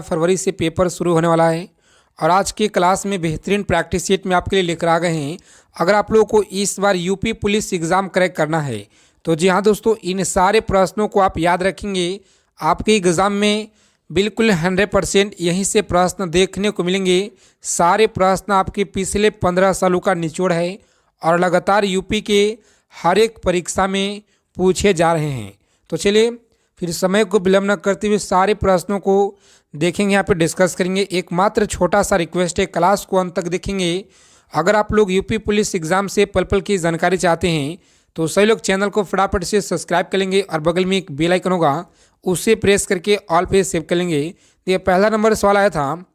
फरवरी से पेपर शुरू होने वाला है और आज की क्लास में बेहतरीन प्रैक्टिस सेट में आपके लिए लेकर आ गए हैं। अगर आप लोगों को इस बार यूपी पुलिस एग्ज़ाम क्रैक करना है तो जी हाँ दोस्तों, इन सारे प्रश्नों को आप याद रखेंगे। आपके एग्ज़ाम में बिल्कुल 100% यहीं से प्रश्न देखने को मिलेंगे। सारे प्रश्न आपके पिछले 15 सालों का निचोड़ है और लगातार यूपी के हर एक परीक्षा में पूछे जा रहे हैं। तो चलिए फिर समय को विलम्ब न करते हुए सारे प्रश्नों को देखेंगे, यहाँ पे डिस्कस करेंगे। एकमात्र छोटा सा रिक्वेस्ट है, क्लास को अंत तक देखेंगे। अगर आप लोग यूपी पुलिस एग्ज़ाम से पल पल की जानकारी चाहते हैं तो सभी लोग चैनल को फटाफट से सब्सक्राइब कर लेंगे और बगल में एक बेल आइकन होगा, उसे प्रेस करके ऑल पे सेव कर लेंगे। तो ये पहला नंबर सवाल आया था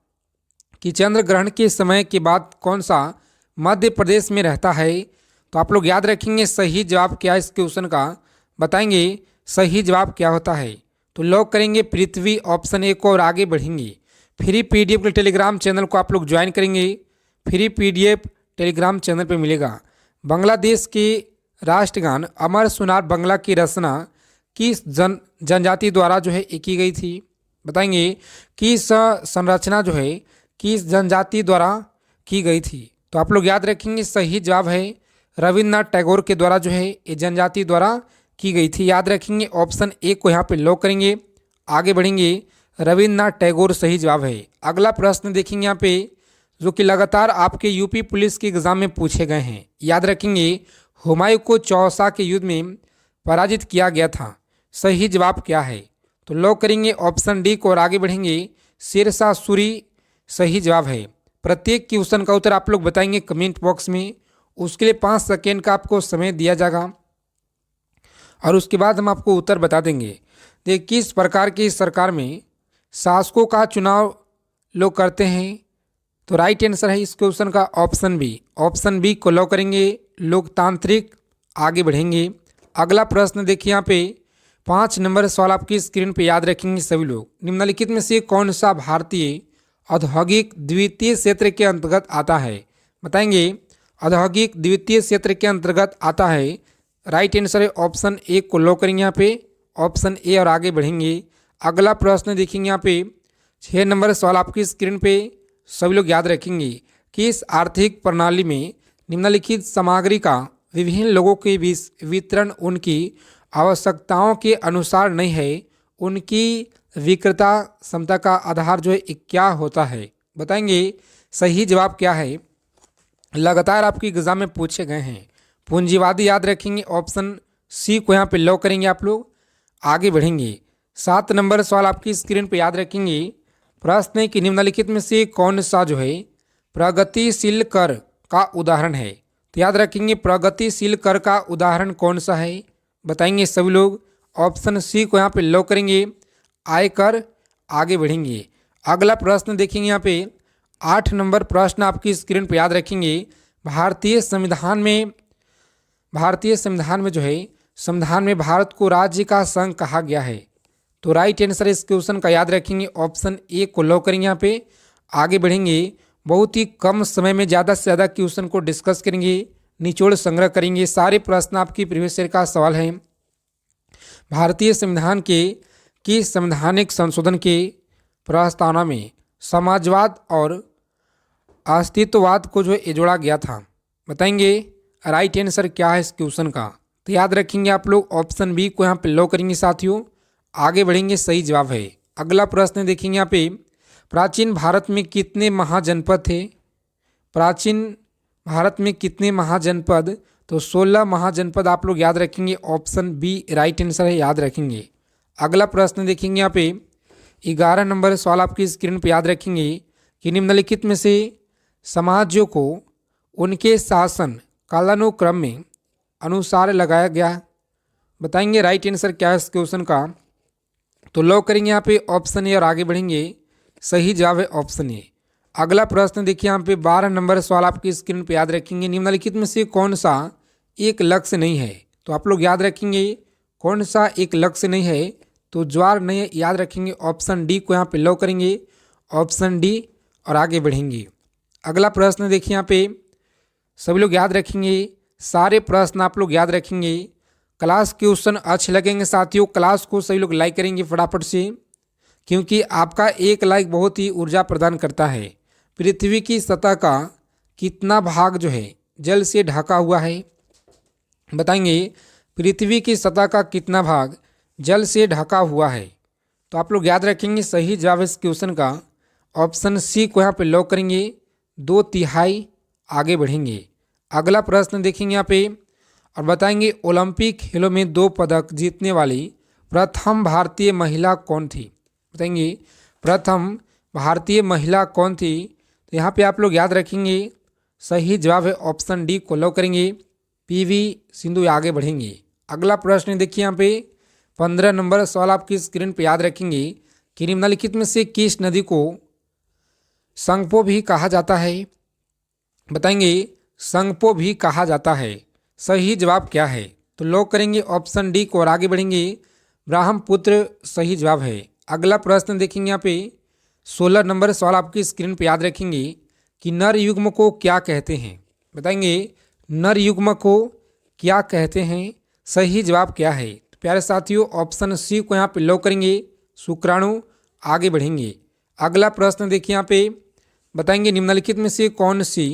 कि चंद्र ग्रहण के समय के बाद कौन सा मध्य प्रदेश में रहता है। तो आप लोग याद रखेंगे सही जवाब क्या है इस क्वेश्चन का, बताएंगे सही जवाब क्या होता है। तो लॉक करेंगे पृथ्वी ऑप्शन ए को और आगे बढ़ेंगे। फ्री पीडीएफ के टेलीग्राम चैनल को आप लोग ज्वाइन करेंगे। फ्री पीडीएफ टेलीग्राम चैनल पे मिलेगा। बांग्लादेश के राष्ट्रगान अमर सुनार बांग्ला की रचना किस जनजाति द्वारा जो है की गई थी, बताएंगे किस संरचना जो है किस जनजाति द्वारा की गई थी। तो आप लोग याद रखेंगे सही जवाब है रविन्द्रनाथ टैगोर के द्वारा जो है ये जनजाति द्वारा की गई थी। याद रखेंगे ऑप्शन ए को यहाँ पे लॉक करेंगे, आगे बढ़ेंगे। रविन्द्रनाथ टैगोर सही जवाब है। अगला प्रश्न देखेंगे यहाँ पे जो कि लगातार आपके यूपी पुलिस के एग्जाम में पूछे गए हैं। याद रखेंगे हुमायूं को चौसा के युद्ध में पराजित किया गया था, सही जवाब क्या है। तो लॉक करेंगे ऑप्शन डी को और आगे बढ़ेंगे। शेरशाह सूरी सही जवाब है। प्रत्येक क्वेश्चन का उत्तर आप लोग बताएंगे कमेंट बॉक्स में, उसके लिए 5 सेकेंड का आपको समय दिया जाएगा और उसके बाद हम आपको उत्तर बता देंगे। देखिए किस प्रकार की सरकार में शासकों का चुनाव लोग करते हैं। तो राइट आंसर है इस क्वेश्चन का ऑप्शन बी। ऑप्शन बी को लॉक करेंगे लोकतांत्रिक, आगे बढ़ेंगे। अगला प्रश्न देखिए यहाँ पे 5 नंबर सवाल आपकी स्क्रीन पे याद रखेंगे सभी लोग। निम्नलिखित में से कौन सा भारतीय औद्योगिक द्वितीय क्षेत्र के अंतर्गत आता है, बताएंगे औद्योगिक द्वितीय क्षेत्र के अंतर्गत आता है। राइट आंसर है ऑप्शन ए को लॉक करेंगे यहाँ पे, ऑप्शन ए और आगे बढ़ेंगे। अगला प्रश्न देखेंगे यहाँ पे 6 नंबर सवाल आपकी स्क्रीन पे सभी लोग याद रखेंगे कि इस आर्थिक प्रणाली में निम्नलिखित सामग्री का विभिन्न लोगों के बीच वितरण उनकी आवश्यकताओं के अनुसार नहीं है, उनकी विक्रेता क्षमता का आधार जो है क्या होता है, बताएंगे सही जवाब क्या है। लगातार आपकी एग्जाम में पूछे गए हैं। पूंजीवादी याद रखेंगे ऑप्शन सी को यहाँ पे लॉक करेंगे आप लोग, आगे बढ़ेंगे। 7 नंबर सवाल आपकी स्क्रीन पे याद रखेंगे। प्रश्न है कि निम्नलिखित में से कौन सा जो है प्रगतिशील कर का उदाहरण है। तो याद रखेंगे प्रगतिशील कर का उदाहरण कौन सा है, बताएंगे सभी लोग। ऑप्शन सी को यहाँ पे लॉक करेंगे, आयकर, आगे बढ़ेंगे। अगला प्रश्न देखेंगे यहाँ पे 8 नंबर प्रश्न आपकी स्क्रीन पे याद रखेंगे। भारतीय संविधान में जो है संविधान में भारत को राज्य का संघ कहा गया है। तो राइट आंसर इस क्वेश्चन का याद रखेंगे ऑप्शन ए को लॉक करेंगे यहाँ पे, आगे बढ़ेंगे। बहुत ही कम समय में ज़्यादा से ज़्यादा क्वेश्चन को डिस्कस करेंगे, निचोड़ संग्रह करेंगे। सारे प्रश्न आपकी प्रीवियस ईयर का सवाल है। भारतीय संविधान की संवैधानिक संशोधन के प्रस्तावना में समाजवाद और अस्तित्ववाद को जो है जोड़ा गया था, बताएंगे राइट आंसर क्या है इस क्वेश्चन का। तो याद रखेंगे आप लोग ऑप्शन बी को यहाँ पे लॉक करेंगे साथियों, आगे बढ़ेंगे, सही जवाब है। अगला प्रश्न देखेंगे यहाँ पे प्राचीन भारत में कितने महाजनपद थे। प्राचीन भारत में कितने महाजनपद, तो 16 महाजनपद आप लोग याद रखेंगे, ऑप्शन बी राइट आंसर है, याद रखेंगे। अगला प्रश्न देखेंगे यहाँ पे 11 नंबर सवाल आपकी स्क्रीन पे याद रखेंगे कि निम्नलिखित में से समाजों को उनके शासन कालानुक्रम में अनुसार लगाया गया, बताएंगे राइट आंसर क्या है इस क्वेश्चन का। तो लॉक करेंगे यहाँ पे ऑप्शन ए और आगे बढ़ेंगे, सही जवाब है ऑप्शन ए। अगला प्रश्न देखिए यहाँ पे 12 नंबर सवाल आपकी स्क्रीन पे याद रखेंगे। निम्नलिखित में से कौन सा एक लक्ष्य नहीं है। तो आप लोग याद रखेंगे कौन सा एक लक्ष्य नहीं है, तो ज्वार नहीं है, याद रखेंगे ऑप्शन डी को यहाँ पे लॉक करेंगे, ऑप्शन डी और आगे बढ़ेंगे। अगला प्रश्न देखिए यहाँ पे सभी लोग याद रखेंगे, सारे प्रश्न आप लोग याद रखेंगे। क्लास क्वेश्चन अच्छे लगेंगे साथियों, क्लास को सभी लोग लाइक करेंगे फटाफट से, क्योंकि आपका एक लाइक बहुत ही ऊर्जा प्रदान करता है। पृथ्वी की सतह का कितना भाग जो है जल से ढका हुआ है? बताएंगे पृथ्वी की सतह का कितना भाग जल से ढका हुआ है? तो आप लोग याद रखेंगे सही जवाब इस क्वेश्चन का ऑप्शन सी को यहाँ पे लॉक करेंगे, 2/3। आगे बढ़ेंगे। अगला प्रश्न देखेंगे यहाँ पे और बताएंगे ओलंपिक खेलों में 2 पदक जीतने वाली प्रथम भारतीय महिला कौन थी? बताएंगे प्रथम भारतीय महिला कौन थी? तो यहाँ पे आप लोग याद रखेंगे सही जवाब है ऑप्शन डी को लॉक करेंगे, पीवी सिंधु। आगे बढ़ेंगे। अगला प्रश्न देखिए यहाँ पे 15 नंबर सवाल आपकी स्क्रीन पे याद रखेंगे कि निम्नलिखित में से किस नदी को संगपो भी कहा जाता है? बताएंगे संगपो भी कहा जाता है। सही जवाब क्या है? तो लॉक करेंगे ऑप्शन डी को और आगे बढ़ेंगे। ब्रह्मपुत्र सही जवाब है। अगला प्रश्न देखेंगे यहाँ पे 16 नंबर सवाल आपकी स्क्रीन पे याद रखेंगे कि नर युग्म को क्या कहते हैं? बताएंगे नर युग्म को क्या कहते हैं? सही जवाब क्या है? तो प्यारे साथियों ऑप्शन सी को यहाँ पे लॉक करेंगे, शुक्राणु। आगे बढ़ेंगे। अगला प्रश्न देखिए यहाँ पे बताएंगे निम्नलिखित में से कौन सी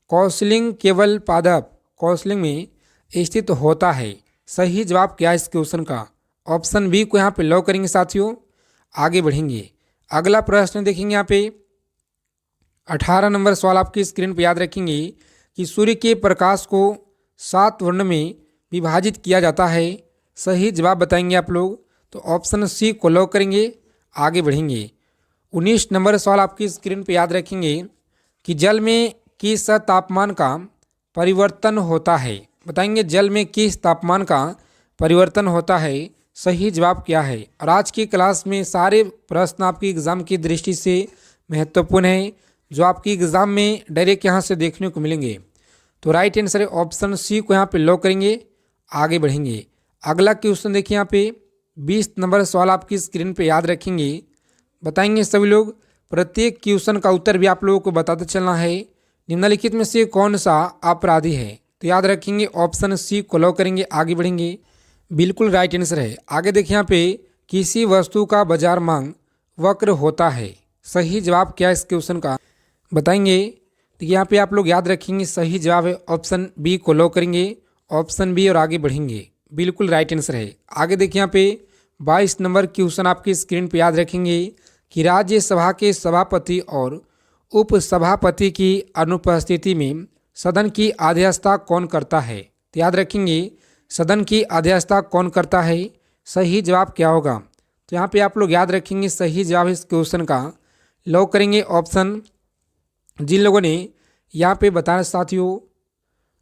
कौशलिंग केवल पादप कौशलिंग में स्थित होता है? सही जवाब क्या है इस क्वेश्चन का? ऑप्शन बी को यहाँ पे लॉक करेंगे साथियों। आगे बढ़ेंगे। अगला प्रश्न देखेंगे यहाँ पे 18 नंबर सवाल आपकी स्क्रीन पे याद रखेंगे कि सूर्य के प्रकाश को 7 वर्ण में विभाजित किया जाता है। सही जवाब बताएंगे आप लोग। तो ऑप्शन सी को लॉक करेंगे। आगे बढ़ेंगे। 19 नंबर सवाल आपकी स्क्रीन पे याद रखेंगे कि जल में किस तापमान का परिवर्तन होता है? बताएंगे जल में किस तापमान का परिवर्तन होता है? सही जवाब क्या है? और आज की क्लास में सारे प्रश्न आपकी एग्ज़ाम की दृष्टि से महत्वपूर्ण है, जो आपकी एग्ज़ाम में डायरेक्ट यहाँ से देखने को मिलेंगे। तो राइट आंसर है ऑप्शन सी को यहाँ पे लॉक करेंगे। आगे बढ़ेंगे। अगला क्वेश्चन देखिए यहाँ पे 20 नंबर सवाल आपकी स्क्रीन पे याद रखेंगे। बताएंगे सभी लोग, प्रत्येक क्वेश्चन का उत्तर भी आप लोगों को बताते चलना है। निम्नलिखित में से कौन सा अपराधी है? तो याद रखेंगे ऑप्शन सी को लॉक करेंगे। आगे बढ़ेंगे। बिल्कुल राइट आंसर है। आगे देखिए यहाँ पे किसी वस्तु का बाजार मांग वक्र होता है। सही जवाब क्या है इस क्वेश्चन का? बताएंगे। तो यहाँ पे आप लोग याद रखेंगे सही जवाब है ऑप्शन बी को लॉक करेंगे, ऑप्शन बी। और आगे बढ़ेंगे। बिल्कुल राइट आंसर है। आगे देखिए यहाँ पे 22 नंबर क्वेश्चन आपकी स्क्रीन पे याद रखेंगे कि राज्यसभा के सभापति और उपसभापति की अनुपस्थिति में सदन की अध्यक्षता कौन करता है? तो याद रखेंगे सदन की अध्यक्षता कौन करता है? सही जवाब क्या होगा? तो यहाँ पे आप लोग याद रखेंगे सही जवाब इस क्वेश्चन का लॉक करेंगे ऑप्शन। जिन लोगों ने यहाँ पे बताया साथियों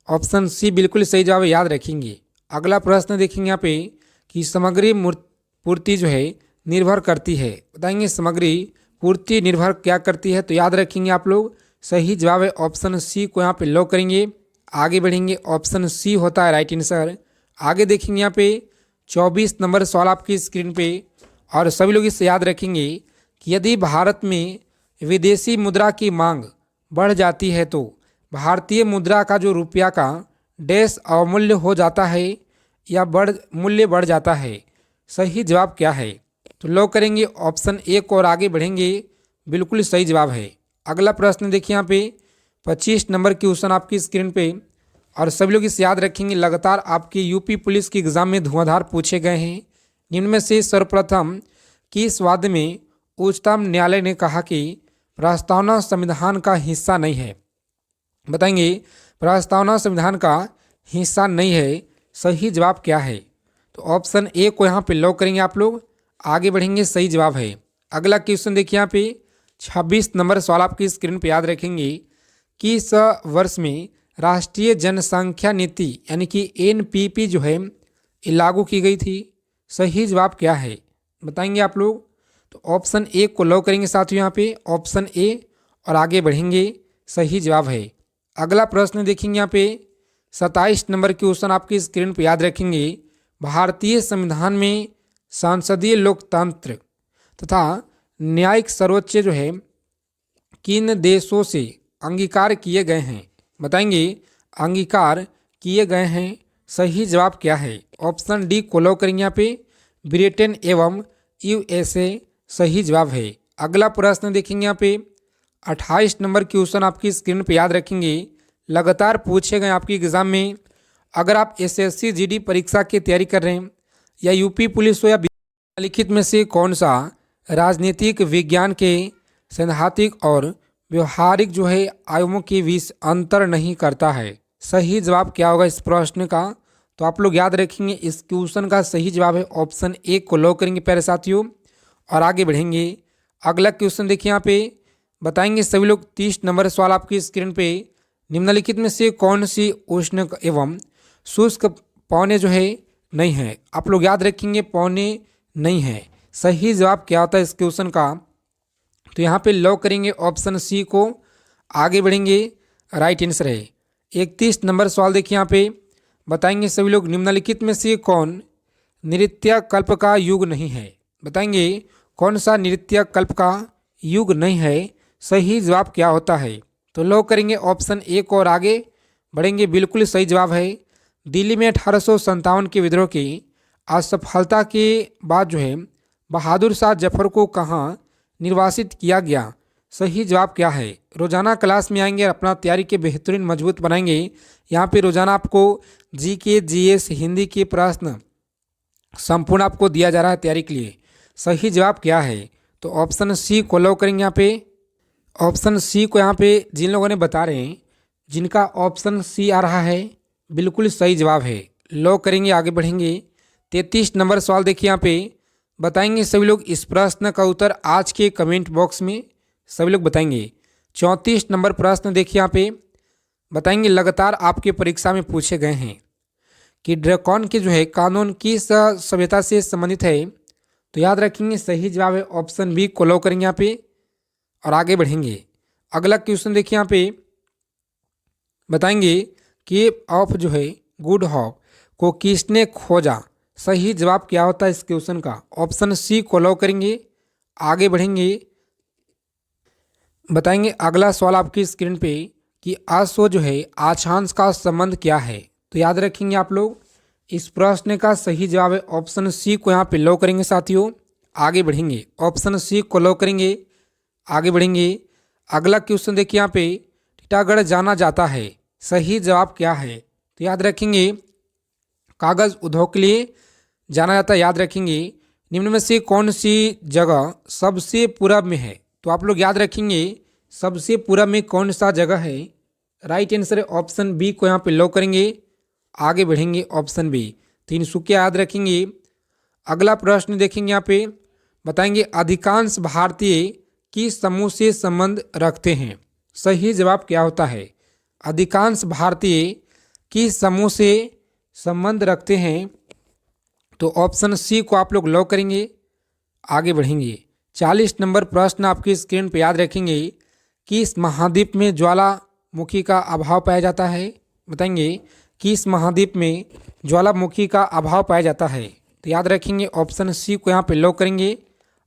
ऑप्शन सी बिल्कुल सही जवाब याद रखेंगे। अगला प्रश्न देखेंगे यहाँ पे कि सामग्री पूर्ति जो है निर्भर करती है। बताएंगे सामग्री पूर्ति निर्भर क्या करती है? तो याद रखेंगे आप लोग सही जवाब है ऑप्शन सी को यहाँ पे लॉक करेंगे। आगे बढ़ेंगे। ऑप्शन सी होता है राइट आंसर। आगे देखेंगे यहाँ पे 24 नंबर सवाल आपकी स्क्रीन पे और सभी लोग इसे याद रखेंगे कि यदि भारत में विदेशी मुद्रा की मांग बढ़ जाती है तो भारतीय मुद्रा का जो रुपया का डैश अवमूल्य हो जाता है या मूल्य बढ़ जाता है? सही जवाब क्या है? तो लॉक करेंगे ऑप्शन ए को और आगे बढ़ेंगे। बिल्कुल सही जवाब है। अगला प्रश्न देखिए यहाँ पे 25 नंबर क्वेश्चन आपकी स्क्रीन पे और सभी लोग इसे याद रखेंगे। लगातार आपके यूपी पुलिस के एग्जाम में धुआंधार पूछे गए हैं। निम्न में से सर्वप्रथम किस वाद में उच्चतम न्यायालय ने कहा कि प्रस्तावना संविधान का हिस्सा नहीं है? बताएंगे प्रस्तावना संविधान का हिस्सा नहीं है। सही जवाब क्या है? तो ऑप्शन ए को यहाँ पे लॉक करेंगे आप लोग। आगे बढ़ेंगे। सही जवाब है। अगला क्वेश्चन देखिए यहाँ पे 26 नंबर सवाल आपकी स्क्रीन पे याद रखेंगे कि इस वर्ष में राष्ट्रीय जनसंख्या नीति यानी कि एनपीपी जो है ये लागू की गई थी। सही जवाब क्या है? बताएंगे आप लोग। तो ऑप्शन ए को लॉक करेंगे साथियों यहाँ पे ऑप्शन ए और आगे बढ़ेंगे। सही जवाब है। अगला प्रश्न देखेंगे यहाँ पे 27 नंबर क्वेश्चन आपकी स्क्रीन पे याद रखेंगे। भारतीय संविधान में सांसदीय लोकतंत्र तथा न्यायिक सर्वोच्च जो है किन देशों से अंगीकार किए गए हैं? बताएंगे अंगीकार किए गए हैं। सही जवाब क्या है? ऑप्शन डी को लॉक करेंगे यहाँ पे ब्रिटेन एवं यूएसए सही जवाब है। अगला प्रश्न देखेंगे यहाँ पे 28 नंबर क्वेश्चन आपकी स्क्रीन पे याद रखेंगे, लगातार पूछे गए आपकी एग्जाम में। अगर आप एसएससी जीडी परीक्षा की तैयारी कर रहे हैं या यूपी पुलिस हो या निम्नलिखित में से कौन सा राजनीतिक विज्ञान के सैद्धांतिक और व्यवहारिक आयामों के बीच अंतर नहीं करता है? सही जवाब क्या होगा इस प्रश्न का? तो आप लोग याद रखेंगे इस क्वेश्चन का सही जवाब है ऑप्शन ए को लॉक करेंगे प्यारे साथियों और आगे बढ़ेंगे। अगला क्वेश्चन देखिए यहाँ पे बताएंगे सभी लोग 30 नंबर सवाल आपकी स्क्रीन पे, निम्नलिखित में से कौन सी उष्ण एवं शुष्क पौने नहीं है? आप लोग याद रखेंगे पौने नहीं है। सही जवाब क्या होता है इस क्वेश्चन का? तो यहाँ पे लॉक करेंगे ऑप्शन सी को, आगे बढ़ेंगे। राइट आंसर है। 31 नंबर सवाल देखिए यहाँ पे बताएंगे सभी लोग, निम्नलिखित में से कौन नृत्य कल्प का युग नहीं है? बताएंगे कौन सा नृत्य कल्प का युग नहीं है? सही जवाब क्या होता है? तो लॉक करेंगे ऑप्शन ए को और आगे बढ़ेंगे। बिल्कुल सही जवाब है। दिल्ली में 1857 के विद्रोह की असफलता के बाद बहादुर शाह जफर को कहाँ निर्वासित किया गया? सही जवाब क्या है? रोजाना क्लास में आएंगे और अपना तैयारी के बेहतरीन मजबूत बनाएंगे। यहाँ पे रोजाना आपको जीके जीएस हिंदी के प्रश्न संपूर्ण आपको दिया जा रहा है तैयारी के लिए। सही जवाब क्या है? तो ऑप्शन सी को लॉक करेंगे। यहाँ पे ऑप्शन सी को यहाँ पे जिन लोगों ने बता रहे हैं जिनका ऑप्शन सी आ रहा है बिल्कुल सही जवाब है। लॉक करेंगे, आगे बढ़ेंगे। 33 नंबर सवाल देखिए यहाँ पे बताएंगे सभी लोग इस प्रश्न का उत्तर आज के कमेंट बॉक्स में सभी लोग बताएंगे। 34 नंबर प्रश्न देखिए यहाँ पे बताएंगे, लगातार आपके परीक्षा में पूछे गए हैं कि ड्रैकन के कानून किस सभ्यता से संबंधित है? तो याद रखेंगे सही जवाब है ऑप्शन बी को लॉक करेंगे यहाँ पे और आगे बढ़ेंगे। अगला क्वेश्चन देखिए यहाँ पे बताएंगे केप ऑफ गुड होप को किसने खोजा? सही जवाब क्या होता है इस क्वेश्चन का? ऑप्शन सी को लॉक करेंगे, आगे बढ़ेंगे। बताएंगे अगला सवाल आपकी स्क्रीन पे कि आशो आछांश का संबंध क्या है? तो याद रखेंगे आप लोग इस प्रश्न का सही जवाब है ऑप्शन सी को यहाँ पे लॉक करेंगे साथियों, आगे बढ़ेंगे। ऑप्शन सी को लॉक करेंगे, आगे बढ़ेंगे। अगला क्वेश्चन देखिए यहाँ पे टीटागढ़ जाना जाता है, सही जवाब क्या है? तो याद रखेंगे कागज उद्योग के लिए जाना जाता है। याद रखेंगे निम्न में से कौन सी जगह सबसे पूरब में है? तो आप लोग याद रखेंगे सबसे पूरब में कौन सा जगह है? राइट आंसर है ऑप्शन बी को यहाँ पे लॉक करेंगे, आगे बढ़ेंगे। ऑप्शन बी तिनसुकिया याद रखेंगे। अगला प्रश्न देखेंगे यहाँ पे बताएंगे अधिकांश भारतीय किस समूह से संबंध रखते हैं? सही जवाब क्या होता है? अधिकांश भारतीय किस समूह से संबंध रखते हैं? तो ऑप्शन सी को आप लोग लॉक करेंगे, आगे बढ़ेंगे। 40 नंबर प्रश्न आपकी स्क्रीन पर याद रखेंगे किस महाद्वीप में ज्वालामुखी का अभाव पाया जाता है? बताएंगे किस महाद्वीप में ज्वालामुखी का अभाव पाया जाता है? तो याद रखेंगे ऑप्शन सी को यहाँ पे लॉक करेंगे,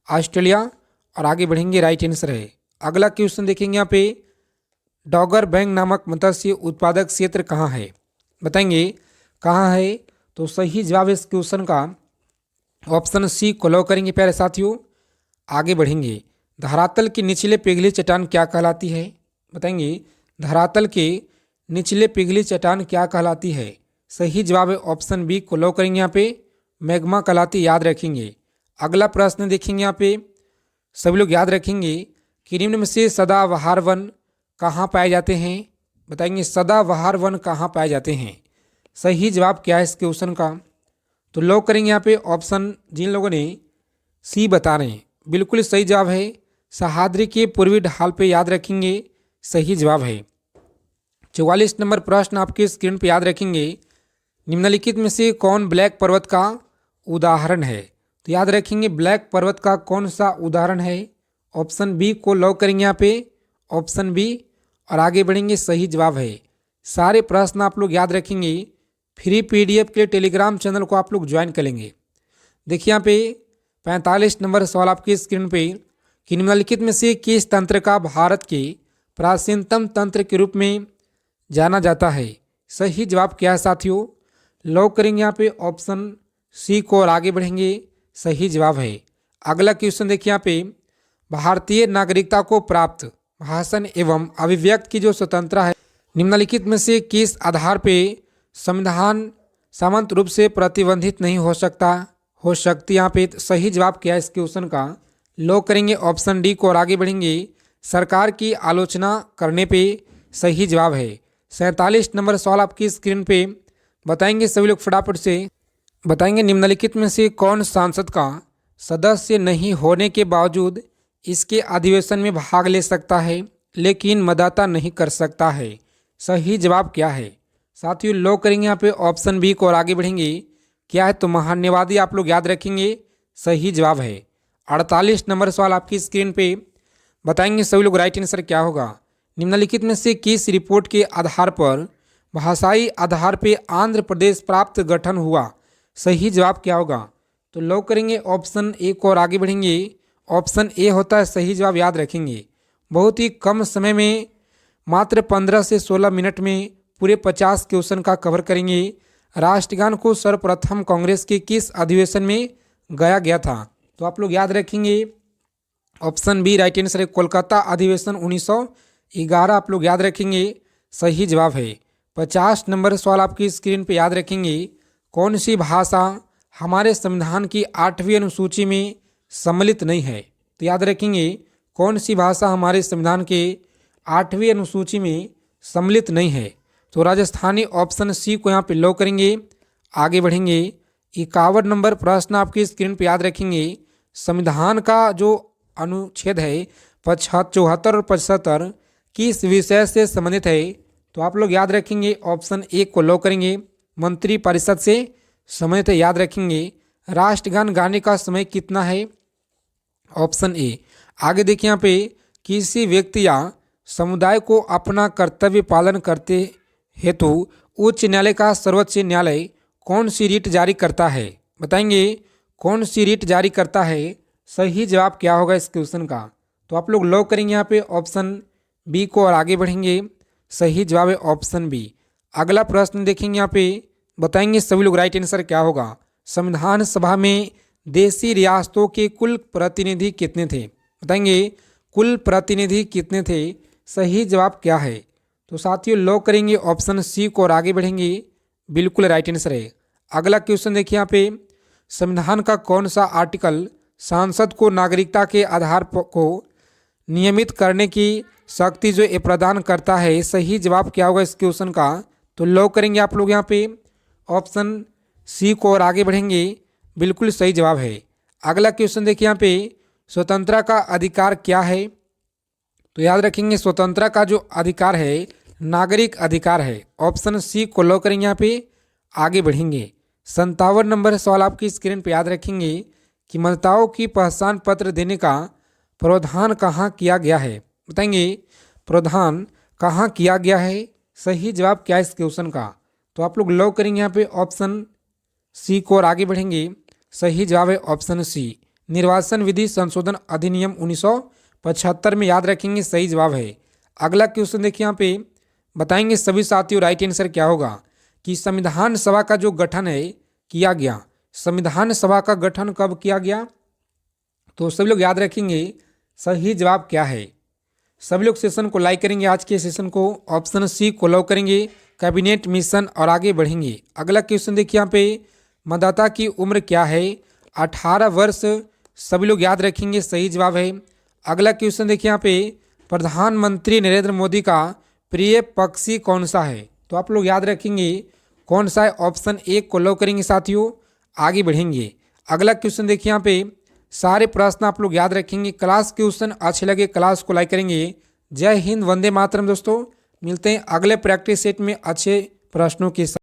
ऑस्ट्रेलिया, और आगे बढ़ेंगे। राइट आंसर है। अगला क्वेश्चन देखेंगे यहाँ पे डॉगर बैंक नामक मत्स्य उत्पादक क्षेत्र कहाँ है? बताएंगे कहाँ है? तो सही जवाब इस क्वेश्चन का ऑप्शन सी को लॉक करेंगे प्यारे साथियों, आगे बढ़ेंगे। धरातल की निचले पिघली चट्टान क्या कहलाती है? बताएंगे धरातल के निचले पिघली चट्टान क्या कहलाती है? सही जवाब है ऑप्शन बी को लॉक करेंगे यहाँ पे मैग्मा कहलाती, याद रखेंगे। अगला प्रश्न देखेंगे यहाँ पे सभी लोग याद रखेंगे कि निम्न में से सदाबहार वन कहाँ पाए जाते हैं? बताएंगे सदाबहार वन कहाँ पाए जाते हैं? सही जवाब क्या है इस क्वेश्चन का? तो लॉक करेंगे यहाँ पे ऑप्शन जिन लोगों ने सी बता रहे हैं बिल्कुल सही जवाब है सह्याद्री के पूर्वी ढाल पे, याद रखेंगे सही जवाब है। 44 नंबर प्रश्न आपके स्क्रीन पे याद रखेंगे निम्नलिखित में से कौन ब्लैक पर्वत का उदाहरण है? तो याद रखेंगे ब्लैक पर्वत का कौन सा उदाहरण है? ऑप्शन बी को लॉक करेंगे यहाँ पे, ऑप्शन बी, और आगे बढ़ेंगे। सही जवाब है। सारे प्रश्न आप लोग याद रखेंगे। फ्री पीडीएफ के टेलीग्राम चैनल को आप लोग ज्वाइन करेंगे। देखिए यहाँ पे 45 नंबर सवाल आपकी स्क्रीन पे कि निम्नलिखित में से किस तंत्र का भारत के प्राचीनतम तंत्र के रूप में जाना जाता है? सही जवाब क्या है साथियों? लॉक करेंगे यहाँ पे ऑप्शन सी को और आगे बढ़ेंगे। सही जवाब है। अगला क्वेश्चन देखिए यहाँ पे, भारतीय नागरिकता को प्राप्त भाषण एवं अभिव्यक्ति की जो स्वतंत्रता है, निम्नलिखित में से किस आधार पे संविधान सामंत रूप से प्रतिबंधित नहीं हो सकती। यहाँ पे सही जवाब क्या है इस क्वेश्चन का, लॉक करेंगे ऑप्शन डी को और आगे बढ़ेंगे। सरकार की आलोचना करने पे सही जवाब है। 47 नंबर सवाल आपकी स्क्रीन पे बताएंगे, सभी लोग फटाफट से बताएंगे, निम्नलिखित में से कौन सांसद का सदस्य नहीं होने के बावजूद इसके अधिवेशन में भाग ले सकता है लेकिन मतदाता नहीं कर सकता है। सही जवाब क्या है साथियों, लॉक करेंगे यहाँ पे ऑप्शन बी को और आगे बढ़ेंगे। क्या है तो महान्यवादी आप लोग याद रखेंगे, सही जवाब है। 48 नंबर सवाल आपकी स्क्रीन पे बताएंगे, सभी लोग राइट आंसर क्या होगा। निम्नलिखित में से किस रिपोर्ट के आधार पर भाषाई आधार पे आंध्र प्रदेश प्राप्त गठन हुआ। सही जवाब क्या होगा, तो लॉक करेंगे ऑप्शन ए को और आगे बढ़ेंगे। ऑप्शन ए होता है सही जवाब, याद रखेंगे। बहुत ही कम समय में मात्र 15 से 16 मिनट में पूरे 50 क्वेश्चन का कवर करेंगे। राष्ट्रगान को सर्वप्रथम कांग्रेस के किस अधिवेशन में गाया गया था, तो आप लोग याद रखेंगे ऑप्शन बी राइट आंसर है, कोलकाता अधिवेशन 1911 आप लोग याद रखेंगे, सही जवाब है। 50 नंबर सवाल आपकी स्क्रीन पे याद रखेंगे, कौन सी भाषा हमारे संविधान की 8वीं अनुसूची में सम्मिलित नहीं है। तो याद रखेंगे कौन सी भाषा हमारे संविधान के 8वीं अनुसूची में सम्मिलित नहीं है, तो राजस्थानी ऑप्शन सी को यहाँ पे लॉक करेंगे। आगे बढ़ेंगे, 51 नंबर प्रश्न आपकी स्क्रीन पे याद रखेंगे, संविधान का जो अनुच्छेद है 74 और 75 किस विषय से संबंधित है, तो आप लोग याद रखेंगे ऑप्शन ए को लॉक करेंगे, मंत्रिपरिषद से संबंधित है, याद रखेंगे। राष्ट्रगान गाने का समय कितना है, ऑप्शन ए। आगे देखिए यहाँ पे, किसी व्यक्ति या समुदाय को अपना कर्तव्य पालन करते हेतु उच्च न्यायालय का सर्वोच्च न्यायालय कौन सी रीट जारी करता है, बताएंगे कौन सी रीट जारी करता है। सही जवाब क्या होगा इस क्वेश्चन का, तो आप लोग लॉक करेंगे यहाँ पे ऑप्शन बी को और आगे बढ़ेंगे, सही जवाब है ऑप्शन बी। अगला प्रश्न देखेंगे यहाँ पे, बताएंगे सभी लोग राइट आंसर क्या होगा। संविधान सभा में देशी रियासतों के कुल प्रतिनिधि कितने थे, बताएंगे कुल प्रतिनिधि कितने थे, सही जवाब क्या है। तो साथियों लॉक करेंगे ऑप्शन सी को और आगे बढ़ेंगे, बिल्कुल राइट आंसर है। अगला क्वेश्चन देखिए यहाँ पे, संविधान का कौन सा आर्टिकल सांसद को नागरिकता के आधार को नियमित करने की शक्ति जो ये प्रदान करता है। सही जवाब क्या होगा इस क्वेश्चन का, तो लॉक करेंगे आप लोग यहाँ पे ऑप्शन सी को और आगे बढ़ेंगे, बिल्कुल सही जवाब है। अगला क्वेश्चन देखिए यहाँ पे, स्वतंत्रता का अधिकार क्या है, तो याद रखेंगे स्वतंत्रता का जो अधिकार है नागरिक अधिकार है, ऑप्शन सी को लॉक करेंगे यहाँ पे, आगे बढ़ेंगे। 57 नंबर सवाल आपकी स्क्रीन पे याद रखेंगे कि मतदाताओं की पहचान पत्र देने का प्रावधान कहाँ किया गया है, बताएंगे प्रावधान कहाँ किया गया है। सही जवाब क्या है इस क्वेश्चन का, तो आप लोग लॉक करेंगे यहाँ पे ऑप्शन सी को और आगे बढ़ेंगे, सही जवाब है ऑप्शन सी, निर्वाचन विधि संशोधन अधिनियम 1975 में, याद रखेंगे सही जवाब है। अगला क्वेश्चन देखिए यहाँ पे, बताएंगे सभी साथियों राइट आंसर क्या होगा कि संविधान सभा का जो गठन है किया गया, संविधान सभा का गठन कब किया गया, तो सभी लोग याद रखेंगे सही जवाब क्या है। सभी लोग सेशन को लाइक करेंगे, आज के सेशन को ऑप्शन सी को लॉक करेंगे, कैबिनेट मिशन, और आगे बढ़ेंगे। अगला क्वेश्चन देखिए यहाँ पे, मतदाता की उम्र क्या है, 18 वर्ष, सभी लोग याद रखेंगे सही जवाब है। अगला क्वेश्चन देखिए यहाँ पे, प्रधानमंत्री नरेंद्र मोदी का प्रिय पक्षी कौन सा है, तो आप लोग याद रखेंगे कौन सा है, ऑप्शन ए को लॉक करेंगे साथियों, आगे बढ़ेंगे। अगला क्वेश्चन देखिए यहाँ पे, सारे प्रश्न आप लोग याद रखेंगे। क्लास क्वेश्चन अच्छे लगे क्लास को लाइक करेंगे। जय हिंद, वंदे मातरम दोस्तों, मिलते हैं अगले प्रैक्टिस सेट में अच्छे प्रश्नों के साथ।